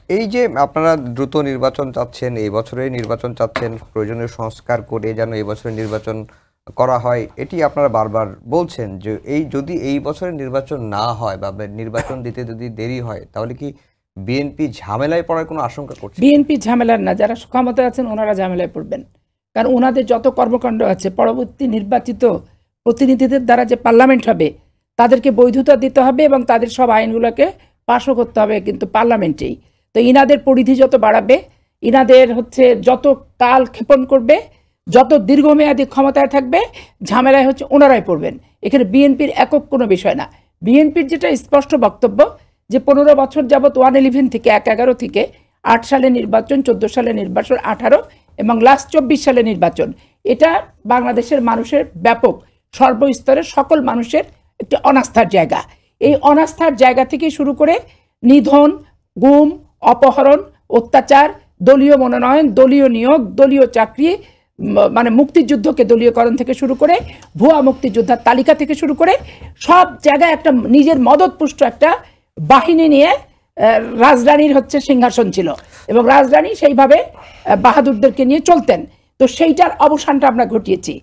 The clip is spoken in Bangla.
এই যে আপনারা দ্রুত নির্বাচন চাচ্ছেন, এই বছরের নির্বাচন চাচ্ছেন, প্রয়োজনীয় সংস্কার করে যেন এই বছরের নির্বাচন করা হয়, এটি আপনারা বারবার বলছেন যে যদি এই বছরের নির্বাচন না হয় বা নির্বাচন দিতে যদি দেরি হয়, তাহলে কি বিএনপি ঝামেলায় পড়ার কোনো আশঙ্কা করছে? বিএনপি ঝামেলার না, যারা ক্ষমতায় আছেন ওনারা ঝামেলায় পড়বেন। কারণ ওনাদের যত কর্মকাণ্ড আছে, পরবর্তী নির্বাচিত প্রতিনিধিদের দ্বারা যে পার্লামেন্ট হবে তাদেরকে বৈধতা দিতে হবে এবং তাদের সব আইনগুলোকে পাশও করতে হবে কিন্তু পার্লামেন্টেই। তো ইনাদের পরিধি যত বাড়াবে, ইনাদের যত কাল ক্ষেপণ করবে, যত দীর্ঘমেয়াদী ক্ষমতায় থাকবে, ঝামেলায় ওনারাই পড়বেন। এখানে বিএনপির একক কোনো বিষয় না। বিএনপির যেটা স্পষ্ট বক্তব্য যে 15 বছর যাবৎ 111 থেকে 111 থেকে 8 সালে নির্বাচন, 14 সালে নির্বাচন, 18 এবং লাস্ট 24 সালে নির্বাচন, এটা বাংলাদেশের মানুষের ব্যাপক সর্বস্তরের সকল মানুষের একটি অনাস্থার জায়গা। এই অনাস্থার জায়গা থেকে শুরু করে নিধন, গুম, অপহরণ, অত্যাচার, দলীয় মনোনয়ন, দলীয় নিয়োগ, দলীয় চাকরি, মানে মুক্তিযুদ্ধকে দলীয়করণ থেকে শুরু করে ভুয়া মুক্তিযোদ্ধার তালিকা থেকে শুরু করে সব জায়গায় একটা নিজের মদতপুষ্ট একটা বাহিনী নিয়ে রাজরানীর সিংহাসন ছিল এবং রাজরানী সেইভাবে বাহাদুরদেরকে নিয়ে চলতেন। তো সেইটার অবসানটা আমরা ঘটিয়েছি।